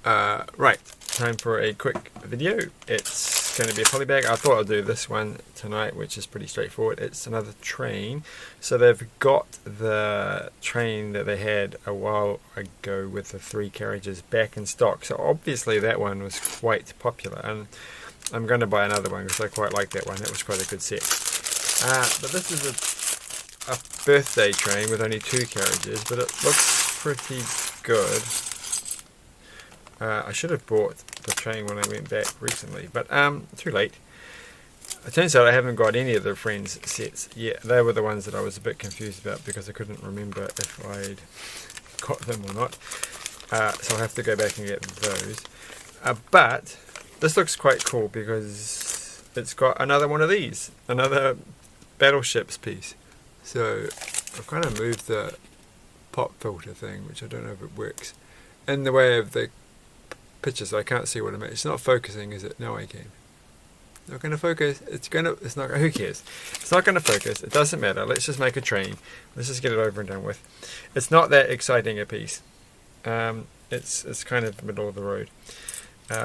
Right, time for a quick video. It's going to be a polybag. I thought I'd do this one tonight, which is pretty straightforward. It's another train. So they've got the train that they had a while ago with the 3 carriages back in stock. So obviously that one was quite popular, and I'm going to buy another one because I quite like that one. That was quite a good set. But this is a birthday train with only 2 carriages, but it looks pretty good. I should have bought the train when I went back recently, but too late. It turns out I haven't got any of the Friends sets yet. They were the ones that I was a bit confused about because I couldn't remember if I'd got them or not. So I'll have to go back and get those. But this looks quite cool because it's got another one of these, another battleships piece. So I've kind of moved the pop filter thing, which I don't know if it works, in the way of the picture, so I can't see what I'm at. It's not focusing, is it? No, I can. Not going to focus. It's not. Who cares? It's not going to focus. It doesn't matter. Let's just make a train. Let's just get it over and done with. It's not that exciting a piece. It's kind of middle of the road.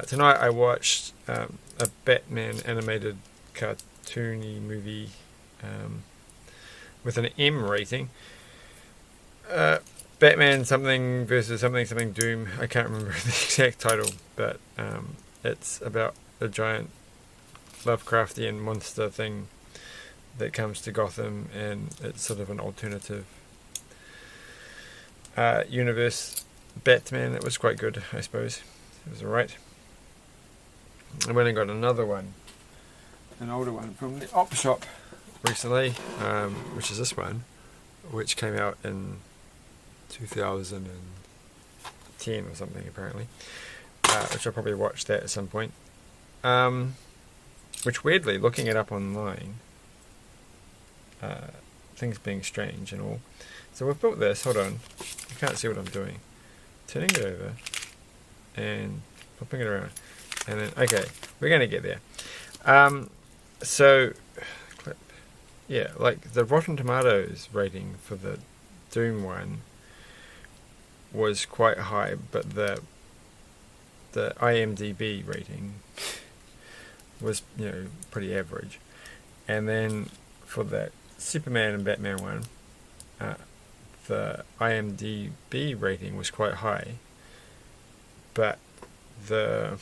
Tonight I watched a Batman animated cartoony movie with an M rating. Batman something versus something Doom. I can't remember the exact title, but it's about a giant Lovecraftian monster thing that comes to Gotham, and it's sort of an alternative universe Batman. It was quite good, I suppose. It was alright. I went and got another one, an older one from the op shop recently, which is this one, which came out in 2010 or something apparently, which I'll probably watch that at some point, which weirdly, looking it up online, things being strange and all, so we've built this. Hold on, you can't see what I'm doing. Turning it over and flipping it around, and then okay, we're going to get there. So clip, yeah, like the Rotten Tomatoes rating for the Doom one was quite high, but the IMDb rating was, pretty average. And then for that Superman and Batman one, the IMDb rating was quite high, but the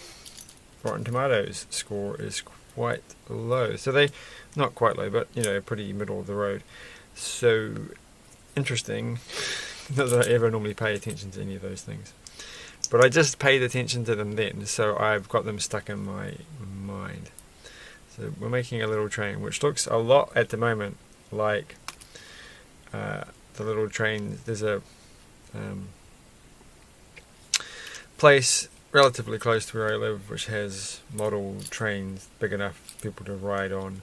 Rotten Tomatoes score is quite low. So they, not quite low, but pretty middle of the road. So interesting. Not that I ever normally pay attention to any of those things, but I just paid attention to them then, so I've got them stuck in my mind. So we're making a little train, which looks a lot at the moment like the little train. There's a place relatively close to where I live which has model trains big enough for people to ride on.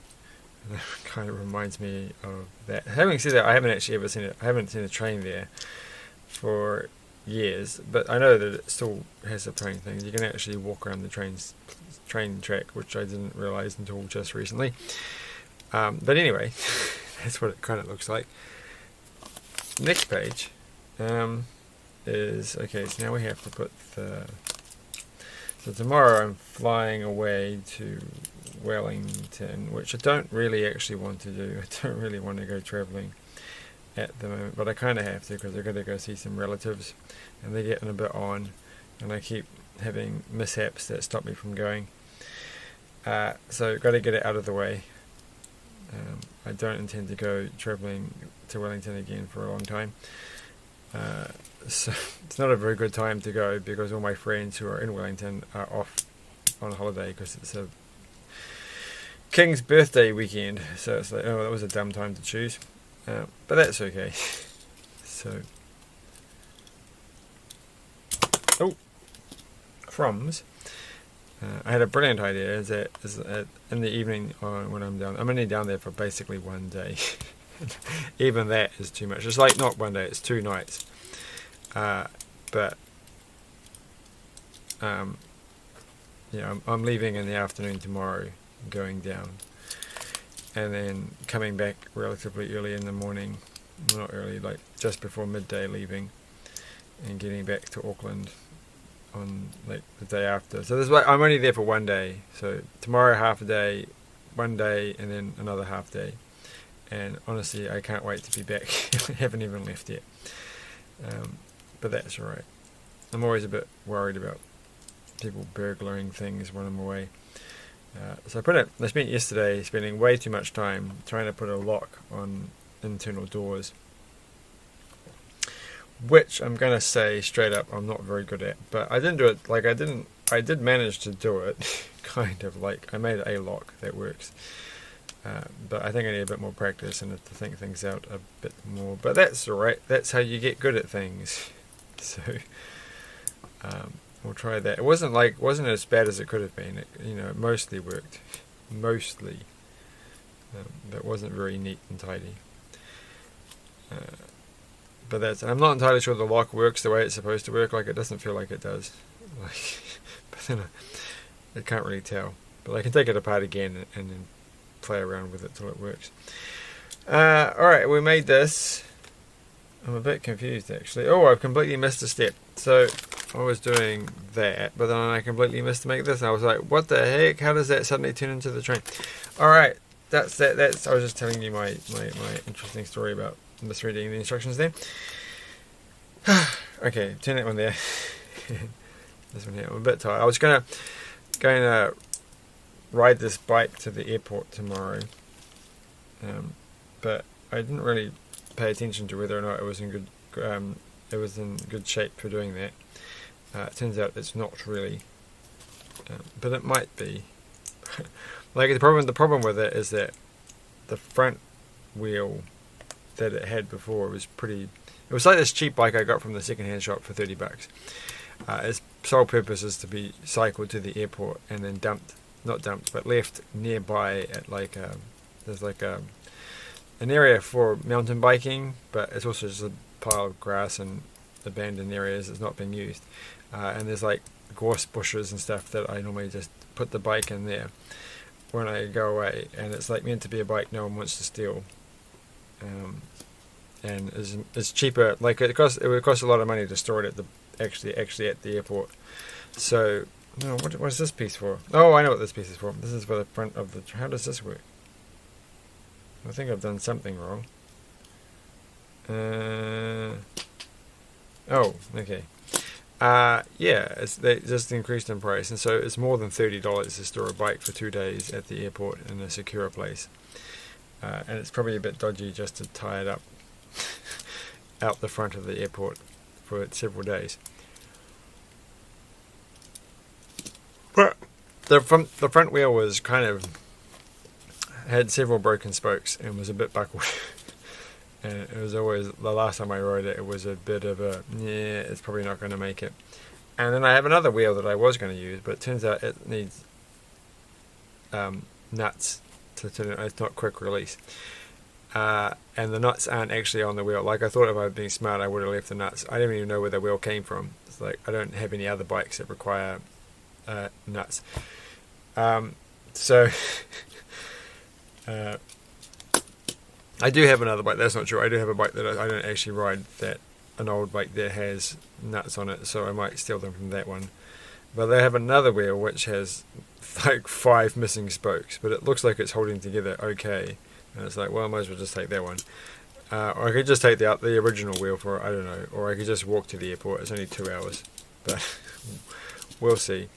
And it kind of reminds me of that. Having said that, I haven't actually ever seen it. I haven't seen a train there for years, but I know that it still has a train thing. You can actually walk around the train track, which I didn't realise until just recently. But anyway, that's what it kind of looks like. Next page is okay. So now we have to put the. So tomorrow I'm flying away to Wellington, which I don't really actually want to do. I don't really want to go travelling at the moment, but I kind of have to because I've got to go see some relatives, and they're getting a bit on, and I keep having mishaps that stop me from going. So I've got to get it out of the way. I don't intend to go travelling to Wellington again for a long time. So it's not a very good time to go because all my friends who are in Wellington are off on holiday because it's a King's birthday weekend. So it's like, oh, that was a dumb time to choose. But that's okay. So, Froms. I had a brilliant idea. Is that in the evening when I'm down, I'm only down there for basically one day. Even that is too much. It's like not one day; it's 2 nights. But I'm leaving in the afternoon tomorrow, going down, and then coming back relatively early in the morning. Not early, like just before midday, leaving and getting back to Auckland on like the day after. So this I'm only there for one day. So tomorrow half a day, one day, and then another half day. And honestly, I can't wait to be back. I haven't even left yet. But that's alright. I'm always a bit worried about people burglaring things when I'm away. So I spent yesterday spending way too much time trying to put a lock on internal doors, which I'm going to say straight up I'm not very good at. But I didn't do it, I did manage to do it, kind of, like, I made a lock that works. But I think I need a bit more practice and have to think things out a bit more. But that's alright, that's how you get good at things. So, we'll try that. It wasn't as bad as it could have been. It mostly worked. Mostly. But it wasn't very neat and tidy. But I'm not entirely sure the lock works the way it's supposed to work. Like, it doesn't feel like it does. But then I can't really tell. But I can take it apart again and then play around with it till it works. Alright, we made this. I'm a bit confused actually. Oh, I've completely missed a step. So I was doing that, but then I completely missed to make this. I was like, what the heck? How does that suddenly turn into the train? Alright, that's that. I was just telling you my interesting story about misreading the instructions there. Okay, turn that one there. This one here. I'm a bit tired. I was going to ride this bike to the airport tomorrow, but I didn't really pay attention to whether or not it was in good shape for doing that. It turns out it's not really, but it might be. Like, the problem with it is that the front wheel that it had before was pretty. It was like this cheap bike I got from the second-hand shop for $30. Its sole purpose is to be cycled to the airport and then left nearby at there's an area for mountain biking, but it's also just a pile of grass and abandoned areas that's not being used. And there's like gorse bushes and stuff that I normally just put the bike in there when I go away, and it's like meant to be a bike no one wants to steal. And it's cheaper. Like, it would cost a lot of money to store it actually at the airport. So, no, what's this piece for? Oh, I know what this piece is for. This is for the front of the. How does this work? I think I've done something wrong. Oh, okay. Yeah, they just increased in price, and so it's more than $30 to store a bike for 2 days at the airport in a secure place. And it's probably a bit dodgy just to tie it up out the front of the airport for several days. But the front wheel was had several broken spokes and was a bit buckled. And it was always, the last time I rode it, it was a bit of a, yeah, it's probably not going to make it. And then I have another wheel that I was going to use, but it turns out it needs nuts to turn it. It's not quick release. And the nuts aren't actually on the wheel. Like, I thought if I was being smart, I would have left the nuts. I don't even know where the wheel came from. It's like, I don't have any other bikes that require nuts. So I do have another bike. That's not true. I do have a bike that I don't actually ride, an old bike that has nuts on it, so I might steal them from that one. But they have another wheel which has like 5 missing spokes, but it looks like it's holding together okay. And it's like, well, I might as well just take that one. Or I could just take the original wheel for it, I don't know. Or I could just walk to the airport. It's only 2 hours. But we'll see.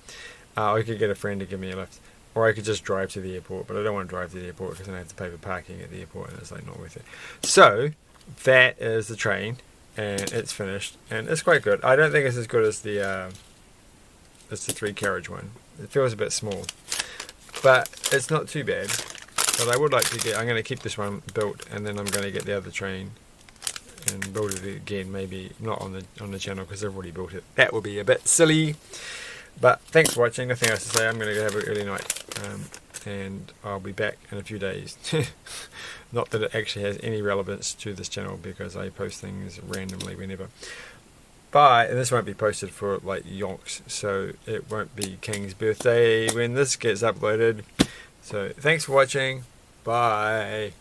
I could get a friend to give me a lift. Or I could just drive to the airport. But I don't want to drive to the airport because then I have to pay for parking at the airport, and it's like not worth it. So, that is the train. And it's finished. And it's quite good. I don't think it's as good as the 3-carriage one. It feels a bit small. But it's not too bad. But I would like to I'm going to keep this one built, and then I'm going to get the other train and build it again, maybe not on the channel because I've already built it. That would be a bit silly. But thanks for watching. Nothing else to say. I'm going to go have an early night, and I'll be back in a few days. Not that it actually has any relevance to this channel because I post things randomly whenever. But this won't be posted for like yonks, so it won't be King's birthday when this gets uploaded. So thanks for watching. Bye.